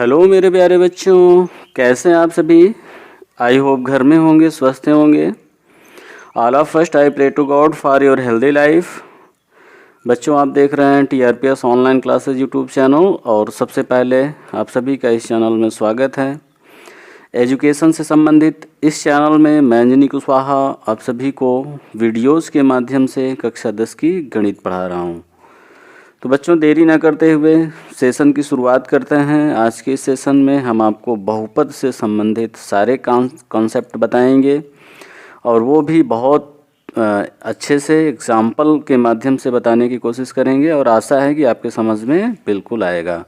Hello मेरे प्यारे बच्चों, कैसे हैं आप सभी। आई होप घर में होंगे, स्वस्थ होंगे। All of first I pray to God for your healthy life. बच्चों, आप देख रहे हैं TRPS online classes YouTube channel और सबसे पहले आप सभी का इस चैनल में स्वागत है। एजुकेशन से संबंधित इस चैनल में मैं अंजनी कुशवाहा आप सभी को वीडियोज़ के माध्यम से कक्षा 10 की गणित पढ़ा रहा हूँ। तो बच्चों, देरी ना करते हुए सेशन की शुरुआत करते हैं। आज के इस सेशन में हम आपको बहुपद से संबंधित सारे कॉन्सेप्ट बताएंगे और वो भी बहुत अच्छे से एग्जाम्पल के माध्यम से बताने की कोशिश करेंगे और आशा है कि आपके समझ में बिल्कुल आएगा।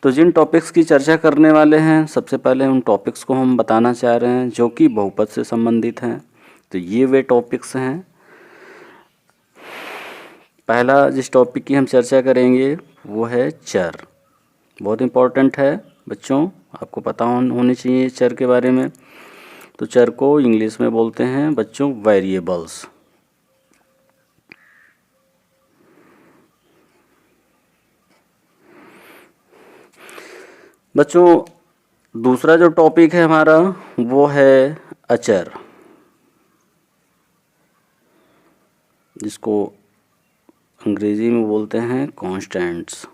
तो जिन टॉपिक्स की चर्चा करने वाले हैं, सबसे पहले उन टॉपिक्स को हम बताना चाह रहे हैं जो कि बहुपद से संबंधित हैं। तो ये वे टॉपिक्स हैं। पहला जिस टॉपिक की हम चर्चा करेंगे वो है चर। बहुत इम्पॉर्टेंट है बच्चों, आपको पता होनी चाहिए चर के बारे में। तो चर को इंग्लिश में बोलते हैं बच्चों वेरिएबल्स। बच्चों, दूसरा जो टॉपिक है हमारा वो है अचर, जिसको अंग्रेजी में बोलते हैं कॉन्स्टेंट्स।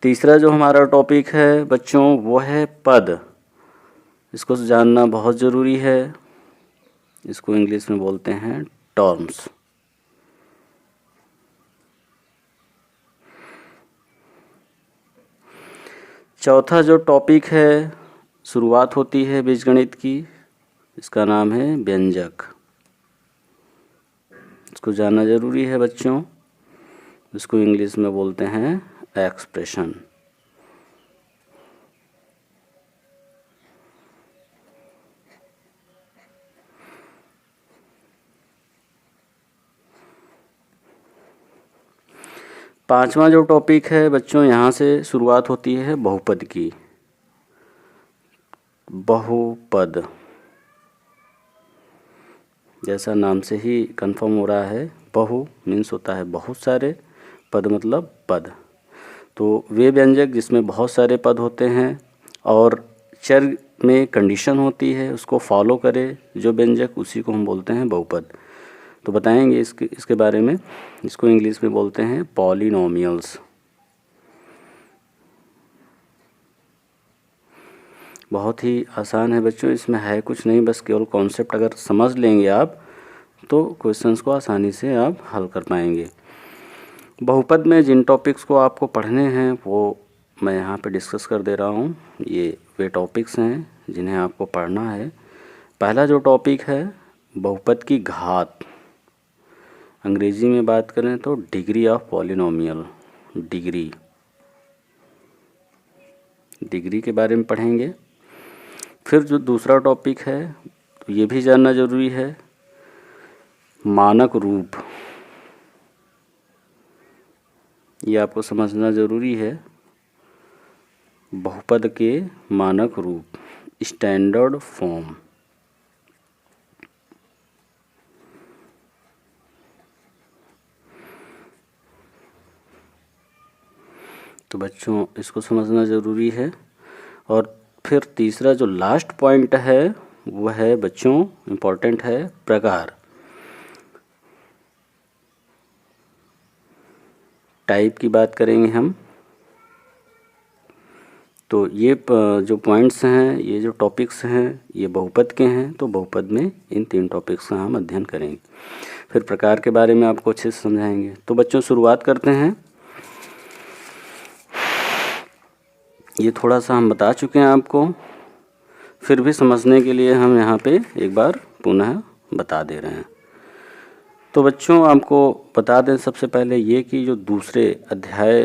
तीसरा जो हमारा टॉपिक है बच्चों वो है पद। इसको जानना बहुत ज़रूरी है। इसको इंग्लिश में बोलते हैं टर्म्स। चौथा जो टॉपिक है, शुरुआत होती है बीजगणित की, इसका नाम है व्यंजक। इसको जानना ज़रूरी है बच्चों। इसको इंग्लिश में बोलते हैं एक्सप्रेशन। पांचवा जो टॉपिक है बच्चों, यहाँ से शुरुआत होती है बहुपद की। बहुपद, जैसा नाम से ही कंफर्म हो रहा है, बहु मीन्स होता है बहुत सारे, पद मतलब पद। तो वे व्यंजक जिसमें बहुत सारे पद होते हैं और चर में कंडीशन होती है, उसको फॉलो करे जो व्यंजक, उसी को हम बोलते हैं बहुपद। तो बताएंगे इसके बारे में। इसको इंग्लिश में बोलते हैं पॉलिनोमियल्स। बहुत ही आसान है बच्चों, इसमें है कुछ नहीं, बस केवल कॉन्सेप्ट अगर समझ लेंगे आप तो क्वेश्चंस को आसानी से आप हल कर पाएंगे। बहुपद में जिन टॉपिक्स को आपको पढ़ने हैं वो मैं यहाँ पे डिस्कस कर दे रहा हूँ। ये वे टॉपिक्स हैं जिन्हें आपको पढ़ना है। पहला जो टॉपिक है बहुपद की घात। अंग्रेजी में बात करें तो डिग्री ऑफ पॉलिनोमियल। डिग्री के बारे में पढ़ेंगे। फिर जो दूसरा टॉपिक है तो ये भी जानना ज़रूरी है, मानक रूप। ये आपको समझना ज़रूरी है, बहुपद के मानक रूप, स्टैंडर्ड फॉर्म। तो बच्चों इसको समझना ज़रूरी है। और फिर तीसरा जो लास्ट पॉइंट है वो है बच्चों इम्पोर्टेंट है, प्रकार। टाइप की बात करेंगे हम। तो ये जो पॉइंट्स हैं, ये जो टॉपिक्स हैं, ये बहुपद के हैं। तो बहुपद में इन 3 टॉपिक्स का हम अध्ययन करेंगे। फिर प्रकार के बारे में आपको अच्छे से समझाएंगे। तो बच्चों शुरुआत करते हैं। ये थोड़ा सा हम बता चुके हैं आपको, फिर भी समझने के लिए हम यहाँ पे एक बार पुनः बता दे रहे हैं। तो बच्चों आपको बता दें सबसे पहले ये कि जो दूसरे अध्याय,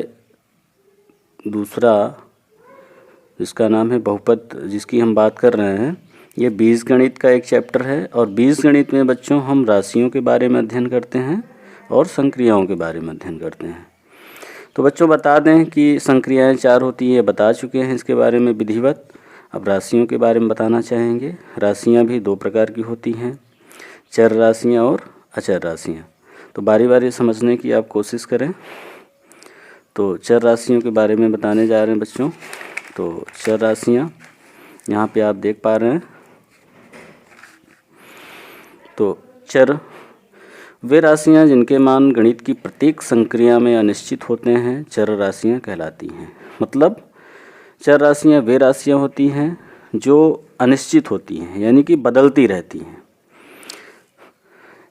दूसरा जिसका नाम है बहुपद, जिसकी हम बात कर रहे हैं, ये बीजगणित का एक चैप्टर है। और बीजगणित में बच्चों हम राशियों के बारे में अध्ययन करते हैं और संक्रियाओं के बारे में अध्ययन करते हैं। तो बच्चों बता दें कि संक्रियाएं 4 होती है, बता चुके हैं इसके बारे में विधिवत। अब राशियों के बारे में बताना चाहेंगे। राशियां भी 2 प्रकार की होती हैं, चर राशियां और अचर राशियां। तो बारी बारी समझने की आप कोशिश करें। तो चर राशियों के बारे में बताने जा रहे हैं बच्चों। तो चर राशियाँ यहाँ पे आप देख पा रहे हैं। तो चर वे राशियाँ जिनके मान गणित की प्रत्येक संक्रिया में अनिश्चित होते हैं चर राशियाँ कहलाती हैं। मतलब चर राशियाँ वे राशियाँ होती हैं जो अनिश्चित होती हैं, यानी कि बदलती रहती हैं।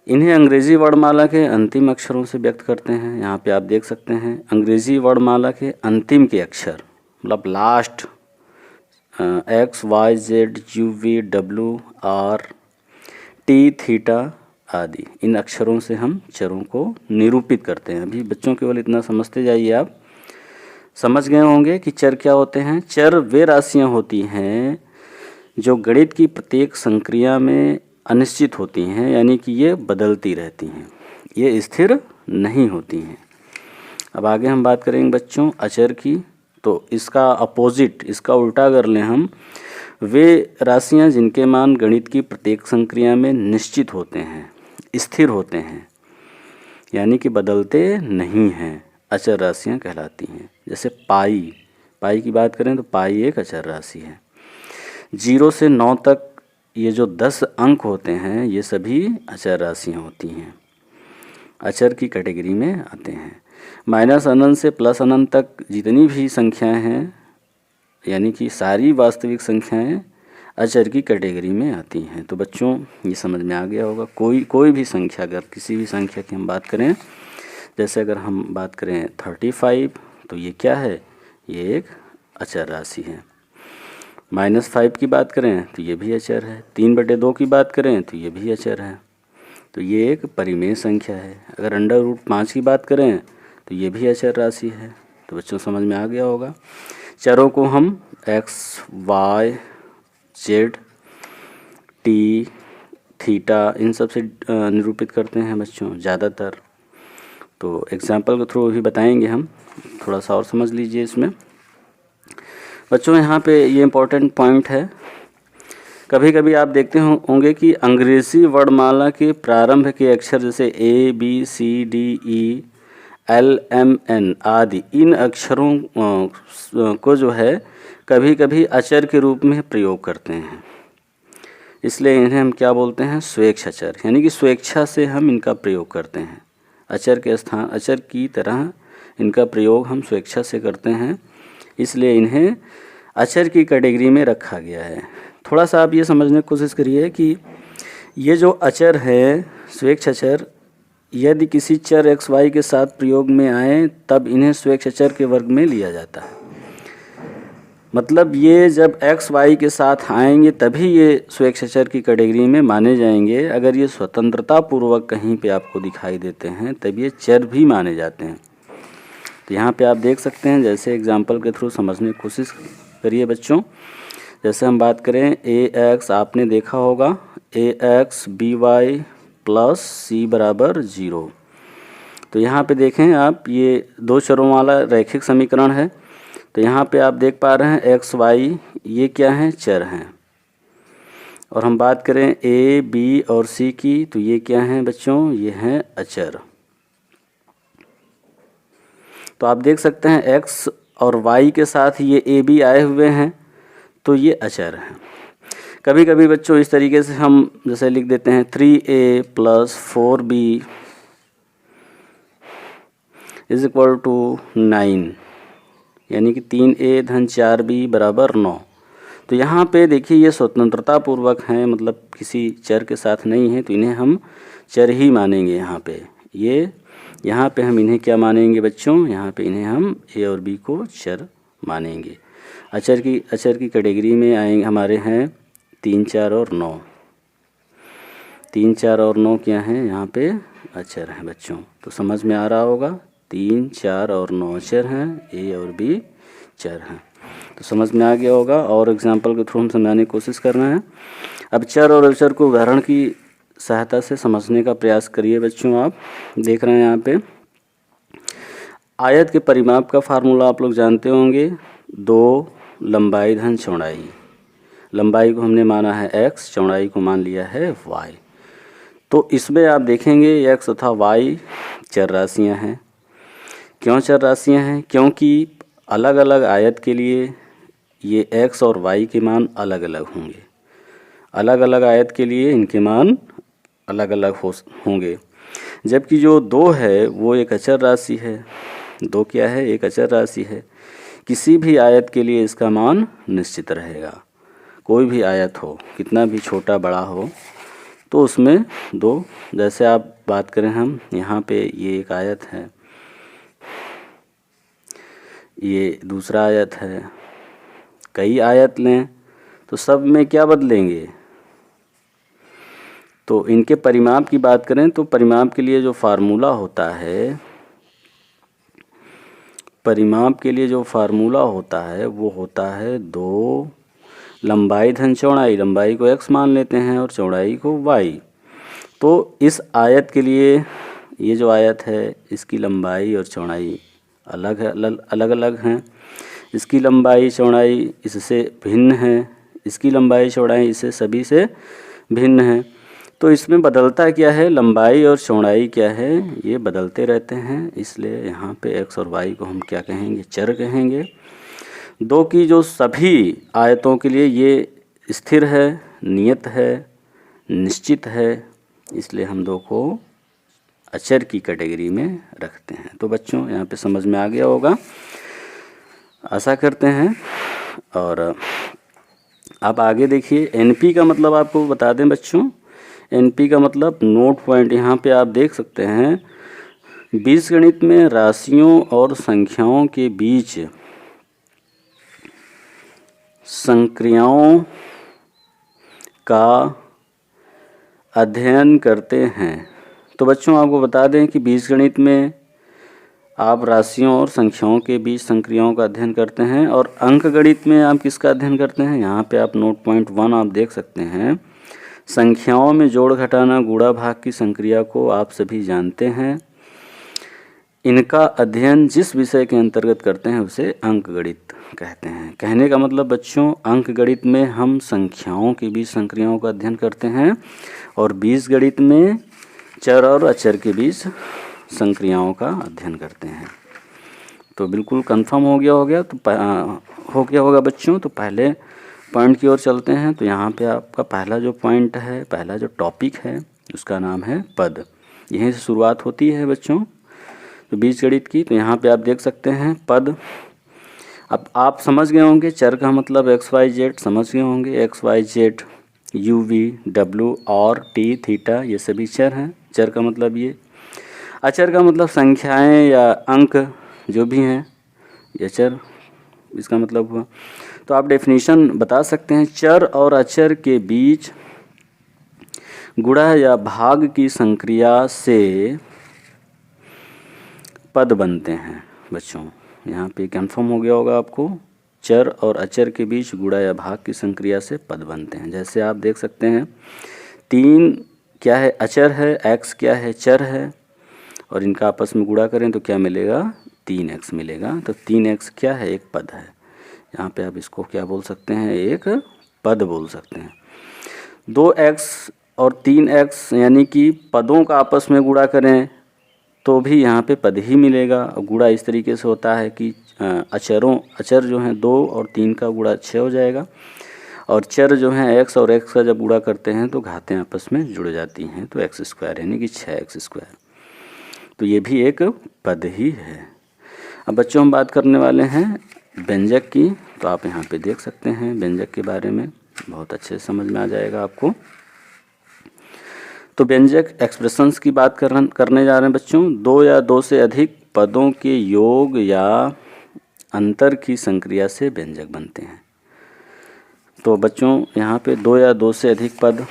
इन्हें अंग्रेजी वर्णमाला के अंतिम अक्षरों से व्यक्त करते हैं। यहाँ पे आप देख सकते हैं अंग्रेजी वर्णमाला के अंतिम के अक्षर, मतलब last X Y Z U V W R T theta आदि, इन अक्षरों से हम चरों को निरूपित करते हैं। अभी बच्चों केवल इतना समझते जाइए, आप समझ गए होंगे कि चर क्या होते हैं। चर वे राशियाँ होती हैं जो गणित की प्रत्येक संक्रिया में अनिश्चित होती हैं, यानी कि ये बदलती रहती हैं, ये स्थिर नहीं होती हैं। अब आगे हम बात करेंगे बच्चों अचर की। तो इसका अपोजिट, इसका उल्टा कर लें हम, वे राशियाँ जिनके मान गणित की प्रत्येक संक्रिया में निश्चित होते हैं, स्थिर होते हैं, यानी कि बदलते नहीं हैं, अचर राशियाँ कहलाती हैं। जैसे पाई की बात करें तो पाई एक अचर राशि है। 0 से 9 तक ये जो 10 अंक होते हैं ये सभी अचर राशियाँ होती हैं, अचर की कैटेगरी में आते हैं। माइनस अनंत से प्लस अनंत तक जितनी भी संख्याएं हैं, यानी कि सारी वास्तविक संख्याएं अचर की कैटेगरी में आती हैं। तो बच्चों ये समझ में आ गया होगा। कोई भी संख्या, अगर किसी भी संख्या की हम बात करें, जैसे अगर हम बात करें 35, तो ये क्या है, ये एक अचर राशि है। -5 की बात करें तो ये भी अचर है। 3/2 की बात करें तो ये भी अचर है। तो ये एक परिमेय संख्या है। अगर √5 की बात करें तो ये भी अचर राशि है। तो बच्चों समझ में आ गया होगा। चरों को हम X Y Z T theta इन सब से निरूपित करते हैं बच्चों ज़्यादातर। तो एग्जाम्पल के थ्रू भी बताएंगे हम, थोड़ा सा और समझ लीजिए इसमें बच्चों। यहाँ पे ये इम्पोर्टेंट पॉइंट है, कभी कभी आप देखते होंगे कि अंग्रेजी वर्णमाला के प्रारंभ के अक्षर जैसे A B C D E L M N आदि, इन अक्षरों को जो है कभी कभी अचर के रूप में प्रयोग करते हैं, इसलिए इन्हें हम क्या बोलते हैं, स्वेच्छाचर, यानी कि स्वेच्छा से हम इनका प्रयोग करते हैं। अचर के स्थान, अचर की तरह इनका प्रयोग हम स्वेच्छा से करते हैं, इसलिए इन्हें अचर की कैटेगरी में रखा गया है। थोड़ा सा आप ये समझने की कोशिश करिए कि ये जो अचर है स्वेच्छाचर, यदि किसी चर एक्स वाई के साथ प्रयोग में आए तब इन्हें स्वेच्छाचर के वर्ग में लिया जाता है। मतलब ये जब एक्स वाई के साथ आएंगे तभी ये स्वेच्छाचर की कैटेगरी में माने जाएंगे। अगर ये स्वतंत्रता पूर्वक कहीं पे आपको दिखाई देते हैं तब ये चर भी माने जाते हैं। तो यहाँ पे आप देख सकते हैं, जैसे एग्जाम्पल के थ्रू समझने की कोशिश करिए बच्चों। जैसे हम बात करें ax, आपने देखा होगा ax by + c = 0। तो यहाँ पे देखें आप, ये दो चरों वाला रैखिक समीकरण है। तो यहाँ पे आप देख पा रहे हैं x y ये क्या हैं, चर हैं। और हम बात करें a b और c की, तो ये क्या हैं बच्चों, ये हैं अचर। तो आप देख सकते हैं x और y के साथ ये a b आए हुए हैं, तो ये अचर हैं। कभी कभी बच्चों इस तरीके से हम जैसे लिख देते हैं 3a + 4b = 9, यानी कि 3a - 4b = 9। तो यहाँ पे देखिए ये स्वतंत्रता पूर्वक हैं, मतलब किसी चर के साथ नहीं है, तो इन्हें हम चर ही मानेंगे। यहाँ पे हम इन्हें क्या मानेंगे बच्चों, यहाँ पे इन्हें हम a और b को चर मानेंगे। अचर की कैटेगरी में आएंगे हमारे हैं 3, 4 और 9। 3, 4 और 9 क्या हैं, यहाँ पे अचर हैं बच्चों। तो समझ में आ रहा होगा, 3, 4 और 9 अचर हैं, a और b चर हैं। तो समझ में आ गया होगा। और एग्जाम्पल के थ्रू हम समझाने की कोशिश कर रहे हैं। अब चर और अचर को उदाहरण की सहायता से समझने का प्रयास करिए बच्चों। आप देख रहे हैं यहाँ पे आयत के परिमाप का फार्मूला आप लोग जानते होंगे, 2 लंबाई धन चौड़ाई। लंबाई को हमने माना है x, चौड़ाई को मान लिया है y। तो इसमें आप देखेंगे x तथा y चर राशियां हैं। क्यों चर राशियां हैं? क्योंकि अलग अलग आयत के लिए ये x और y के मान अलग अलग होंगे। अलग अलग आयत के लिए इनके मान अलग अलग होंगे। जबकि जो 2 है वो एक अचर राशि है। 2 क्या है? एक अचर राशि है। किसी भी आयत के लिए इसका मान निश्चित रहेगा। कोई भी आयत हो, कितना भी छोटा बड़ा हो, तो उसमें 2, जैसे आप बात करें हम यहाँ पे ये एक आयत है, ये दूसरा आयत है, कई आयत लें तो सब में क्या बदलेंगे? तो इनके परिमाप की बात करें तो परिमाप के लिए जो फार्मूला होता है, परिमाप के लिए जो फार्मूला होता है वो होता है 2 लंबाई धन चौड़ाई। लंबाई को x मान लेते हैं और चौड़ाई को y। तो इस आयत के लिए ये जो आयत है इसकी लंबाई और चौड़ाई अलग है, अलग अलग हैं। इसकी लंबाई चौड़ाई इससे भिन्न है, इसकी लंबाई चौड़ाई इससे सभी से भिन्न है। तो इसमें बदलता क्या है? लंबाई और चौड़ाई क्या है? ये बदलते रहते हैं। इसलिए यहाँ पे x और y को हम क्या कहेंगे? चर कहेंगे। 2 की जो सभी आयतों के लिए ये स्थिर है, नियत है, निश्चित है, इसलिए हम 2 को अचर की कैटेगरी में रखते हैं। तो बच्चों यहाँ पे समझ में आ गया होगा, आशा करते हैं। और आप आगे देखिए, एनपी का मतलब आपको बता दें बच्चों। एनपी का मतलब नोट पॉइंट यहाँ पे आप देख सकते हैं। बीजगणित में राशियों और संख्याओं के बीच संक्रियाओं का अध्ययन करते हैं। तो बच्चों आपको बता दें कि बीजगणित में आप राशियों और संख्याओं के बीच संक्रियाओं का अध्ययन करते हैं, और अंकगणित में आप किसका अध्ययन करते हैं? यहाँ पे आप नोट पॉइंट 1 आप देख सकते हैं। संख्याओं में जोड़ घटाना गुणा भाग की संक्रिया को आप सभी जानते हैं। इनका अध्ययन जिस विषय के अंतर्गत करते हैं उसे अंकगणित कहते हैं। कहने का मतलब बच्चों, अंकगणित में हम संख्याओं के बीच संक्रियाओं का अध्ययन करते हैं, और बीजगणित में चर और अचर के बीच संक्रियाओं का अध्ययन करते हैं। तो बिल्कुल कंफर्म हो गया होगा बच्चों। तो पहले पॉइंट की ओर चलते हैं। तो यहाँ पे आपका पहला जो पॉइंट है, पहला जो टॉपिक है, उसका नाम है पद। यहीं से शुरुआत होती है बच्चों तो बीजगणित की। तो यहाँ पे आप देख सकते हैं पद। अब आप समझ गए होंगे चर का मतलब एक्स वाई जेड, समझ गए होंगे। X Y Z, U V W और टी थीटा, ये सभी चर हैं। चर का मतलब ये। अचर का मतलब संख्याएं या अंक जो भी हैं, ये चर इसका मतलब हुआ। तो आप डेफिनेशन बता सकते हैं, चर और अचर के बीच गुणा या भाग की संक्रिया से पद बनते हैं। बच्चों यहाँ पे कंफर्म हो गया होगा आपको, चर और अचर के बीच गुणा या भाग की संक्रिया से पद बनते हैं। जैसे आप देख सकते हैं 3 क्या है? अचर है। x क्या है? चर है। और इनका आपस में गुणा करें तो क्या मिलेगा? 3x मिलेगा। तो 3x क्या है? एक पद है। यहाँ पे आप इसको क्या बोल सकते हैं? एक पद बोल सकते हैं। 2x और 3x यानी कि पदों का आपस में गुणा करें तो भी यहाँ पे पद ही मिलेगा। गुणा इस तरीके से होता है कि अचर जो हैं 2 और 3 का गुणा 6 हो जाएगा, और चर जो हैं x और x का जब गुणा करते हैं तो घातें आपस में जुड़ जाती हैं, तो x² यानी कि 6x²। तो ये भी एक पद ही है। अब बच्चों हम बात करने वाले हैं व्यंजक की। तो आप यहाँ पे देख सकते हैं व्यंजक के बारे में, बहुत अच्छे से समझ में आ जाएगा आपको। तो व्यंजक एक्सप्रेशंस की बात करने जा रहे हैं बच्चों। 2 या 2 से अधिक पदों के योग या अंतर की संक्रिया से व्यंजक बनते हैं। तो बच्चों यहाँ पे 2 या 2 से अधिक पद,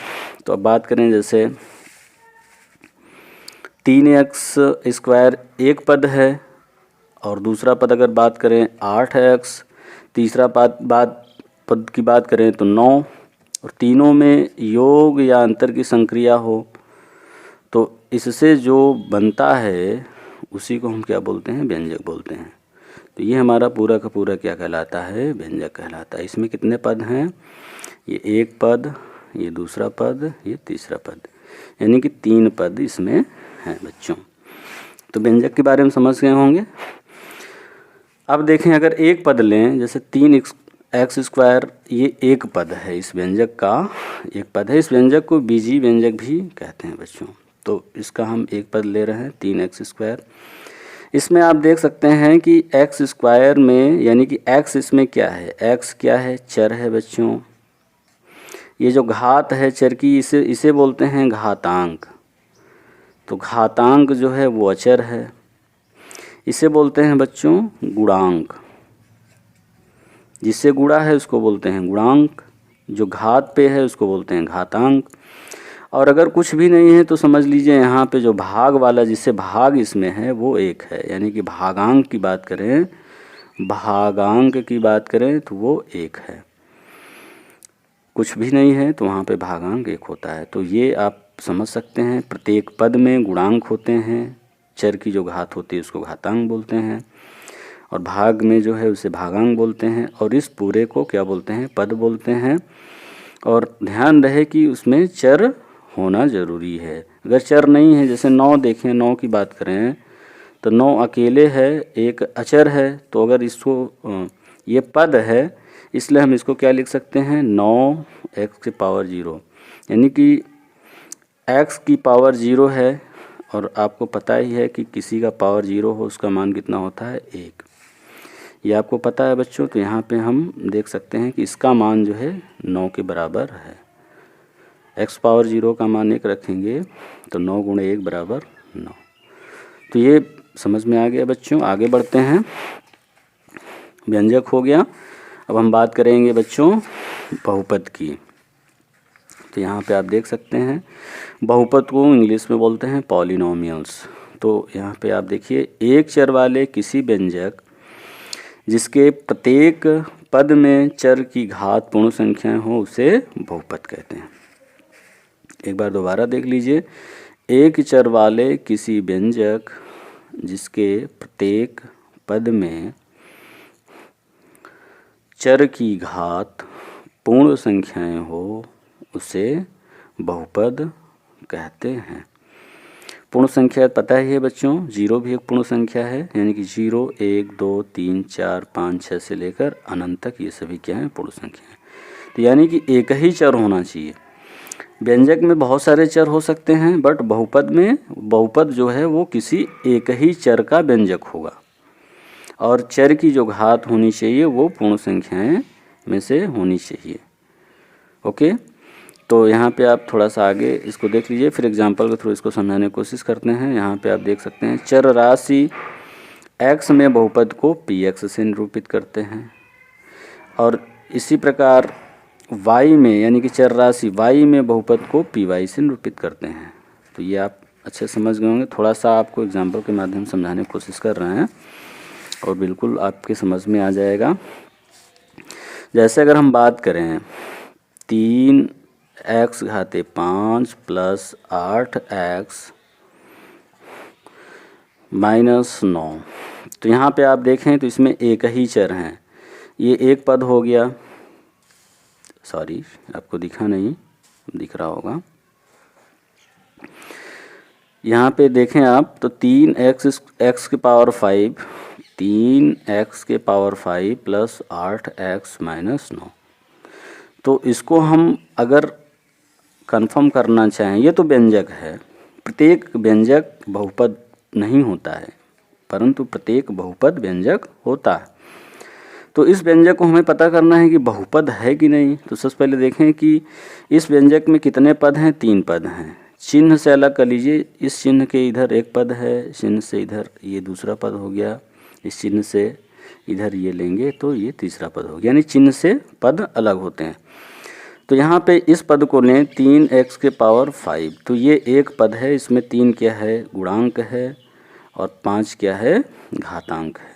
तो अब बात करें जैसे 3x² एक पद है, और दूसरा पद अगर बात करें 8x, तीसरा पद की बात करें तो 9, और तीनों में योग या अंतर की संक्रिया हो तो इससे जो बनता है उसी को हम क्या बोलते हैं? व्यंजक बोलते हैं। तो ये हमारा पूरा का पूरा क्या कहलाता है? व्यंजक कहलाता है। इसमें कितने पद हैं? ये एक पद, ये दूसरा पद, ये तीसरा पद, यानी कि 3 पद इसमें हैं बच्चों। तो व्यंजक के बारे में समझ गए होंगे। अब देखें, अगर एक पद लें, जैसे 3x², ये एक पद है, इस व्यंजक का एक पद है। इस व्यंजक को बीजीय व्यंजक भी कहते हैं बच्चों। तो इसका हम एक पद ले रहे हैं 3x²। इसमें आप देख सकते हैं कि x² में, यानी कि x इसमें क्या है, x क्या है, चर है बच्चों। ये जो घात है चर की, इसे बोलते हैं घातांक। तो घातांक जो है वो अचर है, इसे बोलते हैं बच्चों गुणांक। जिससे गुणा है उसको बोलते हैं गुणांक, जो घात पे है उसको बोलते हैं घातांक। और अगर कुछ भी नहीं है तो समझ लीजिए यहाँ पे जो भाग वाला, जिससे भाग इसमें है, वो एक है। यानी कि भागांक की बात करें, भागांक की बात करें तो वो एक है। कुछ भी नहीं है तो वहाँ पे भागांक एक होता है। तो ये आप समझ सकते हैं, प्रत्येक पद में गुणांक होते हैं, चर की जो घात होती है उसको घातांक बोलते हैं, और भाग में जो है उसे भागांक बोलते हैं, और इस पूरे को क्या बोलते हैं, पद बोलते हैं। और ध्यान रहे कि उसमें चर होना ज़रूरी है। अगर चर नहीं है, जैसे 9 देखें, 9 की बात करें तो 9 अकेले है, एक अचर है। तो अगर इसको, ये पद है, इसलिए हम इसको क्या लिख सकते हैं, 9x⁻0। यानी कि x की पावर 0 है, और आपको पता ही है कि किसी का पावर 0 हो उसका मान कितना होता है, 1। ये आपको पता है बच्चों। तो यहाँ पे हम देख सकते हैं कि इसका मान जो है 9 के बराबर है। x⁻0 का मान 1 रखेंगे तो 9 × 1 = 9। तो ये समझ में आ गया बच्चों। आगे बढ़ते हैं, व्यंजक हो गया। अब हम बात करेंगे बच्चों बहुपद की। तो यहाँ पे आप देख सकते हैं, बहुपद को इंग्लिश में बोलते हैं पॉलिनोमियल्स। तो यहाँ पे आप देखिए, एक चर वाले किसी व्यंजक जिसके प्रत्येक पद में चर की घात पूर्ण संख्याएं हो उसे बहुपद कहते हैं। एक बार दोबारा देख लीजिए, एक चर वाले किसी व्यंजक जिसके प्रत्येक पद में चर की घात पूर्ण संख्याएं हो उसे बहुपद कहते हैं। पूर्ण संख्या पता ही है बच्चों, 0 भी एक पूर्ण संख्या है। यानी कि 0, 1, 2, 3, 4, 5, 6 से लेकर अनंत तक ये सभी क्या हैं, पूर्ण संख्या हैं। तो यानी कि एक ही चर होना चाहिए। व्यंजक में बहुत सारे चर हो सकते हैं, बट बहुपद में, बहुपद जो है वो किसी एक ही चर का व्यंजक होगा, और चर की जो घात होनी चाहिए वो पूर्ण संख्याएं में से होनी चाहिए। ओके, तो यहाँ पे आप थोड़ा सा आगे इसको देख लीजिए, फिर एग्जांपल के थ्रू इसको समझाने की कोशिश करते हैं। यहाँ पे आप देख सकते हैं, चर राशि x में बहुपद को px से निरूपित करते हैं, और इसी प्रकार y में, यानी कि चर राशि y में बहुपद को py से निरूपित करते हैं। तो ये आप अच्छे समझ गए होंगे। थोड़ा सा आपको एग्जाम्पल के माध्यम से समझाने की कोशिश कर रहे हैं, और बिल्कुल आपके समझ में आ जाएगा। जैसे अगर हम बात करें 3x⁻5 + 8x - 9। तो यहाँ पे आप देखें तो इसमें एक ही चर हैं, ये एक पद हो गया। सॉरी, आपको दिखा नहीं, दिख रहा होगा। यहाँ पे देखें आप तो 3x⁻5 + 8x - 9। तो इसको हम अगर कंफर्म करना चाहें, ये तो व्यंजक है। प्रत्येक व्यंजक बहुपद नहीं होता है, परंतु प्रत्येक बहुपद व्यंजक होता है। तो इस व्यंजक को हमें पता करना है कि बहुपद है कि नहीं। तो सबसे पहले देखें कि इस व्यंजक में कितने पद हैं, 3 पद हैं। चिन्ह से अलग कर लीजिए, इस चिन्ह के इधर एक पद है, चिन्ह से इधर ये दूसरा पद हो गया, इस चिन्ह से इधर ये लेंगे तो ये तीसरा पद हो गया। यानी चिन्ह से पद अलग होते हैं। तो यहाँ पे इस पद को लें 3x⁻5, तो ये एक पद है, इसमें 3 क्या है, गुणांक है, और 5 क्या है, घातांक है।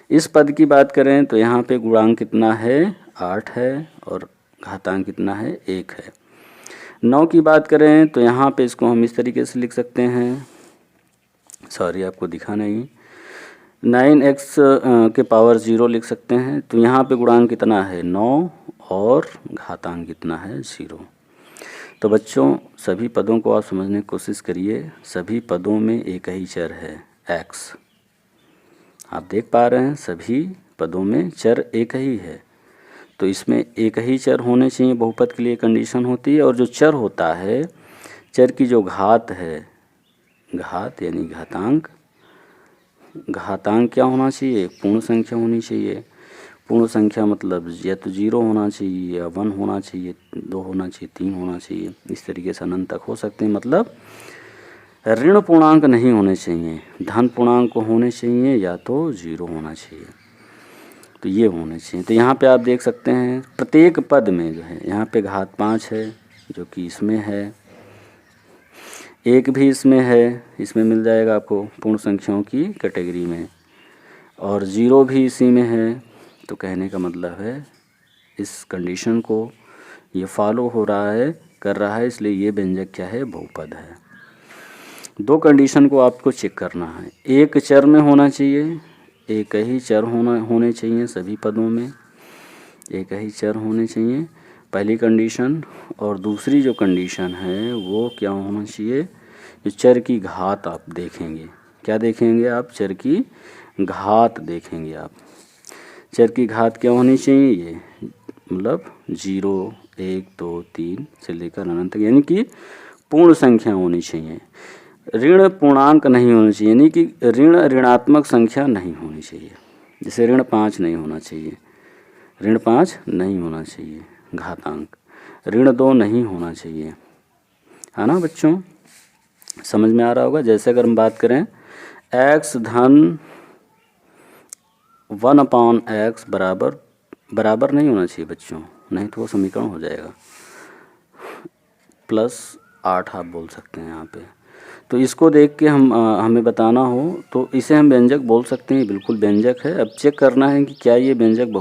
इस पद की बात करें तो यहाँ पे गुणांक कितना है, 8 है, और घातांक कितना है, 1 है। 9 की बात करें तो यहाँ पे इसको हम इस तरीके से लिख सकते हैं, सॉरी आपको दिखा नहीं, 9x⁻0 लिख सकते हैं। तो यहाँ पे गुणांक कितना है, 9, और घातांक कितना है, 0। तो बच्चों सभी पदों को आप समझने की कोशिश करिए। सभी पदों में एक ही चर है, x। आप देख पा रहे हैं सभी पदों में चर एक ही है, तो इसमें एक ही चर होने चाहिए, बहुपद के लिए कंडीशन होती है। और जो चर होता है, चर की जो घात है, घात यानी घातांक, घातांक क्या होना चाहिए? पूर्ण संख्या होनी चाहिए। पूर्ण संख्या मतलब या तो 0 होना चाहिए, या 1 होना चाहिए, 2 होना चाहिए, 3 होना चाहिए, इस तरीके से अनंत तक हो सकते हैं। मतलब ऋण पूर्णांक नहीं होने चाहिए, धन पूर्णांक होने चाहिए, या तो 0 होना चाहिए, तो ये होने चाहिए। तो यहाँ पे आप देख सकते हैं प्रत्येक पद में जो है, यहाँ पे घात 5 है जो कि इसमें है, 1 भी इसमें है, इसमें मिल जाएगा आपको पूर्ण संख्याओं की कैटेगरी में, और 0 भी इसी में है। तो कहने का मतलब है इस कंडीशन को ये फॉलो हो रहा है, कर रहा है, इसलिए ये व्यंजक क्या है? बहुपद है। 2 कंडीशन को आपको चेक करना है, एक चर में होना चाहिए, एक ही चर होने चाहिए सभी पदों में, एक ही चर होने चाहिए, पहली कंडीशन। और दूसरी जो कंडीशन है वो क्या होना चाहिए? जो चर की घात आप देखेंगे, क्या देखेंगे आप? चर की घात देखेंगे आप। चर की घात क्या होनी चाहिए? ये मतलब 0, 1, 2, 3 से लेकर अनंत तक, यानी कि पूर्ण संख्या होनी चाहिए। ऋण पूर्णांक नहीं होना चाहिए, यानी कि ऋणात्मक संख्या नहीं होनी चाहिए। जैसे ऋण 5 नहीं होना चाहिए, ऋण 5 नहीं होना चाहिए घातांक, ऋण 2 नहीं होना चाहिए, है ना बच्चों? समझ में आ रहा होगा। जैसे अगर हम बात करें x धन 1/x बराबर नहीं होना चाहिए बच्चों, नहीं तो वो समीकरण हो जाएगा, +8 आप बोल सकते हैं यहाँ पे। तो इसको देख के हमें बताना हो तो इसे हम व्यंजक बोल सकते हैं, बिल्कुल व्यंजक है। अब चेक करना है कि क्या ये व्यंजक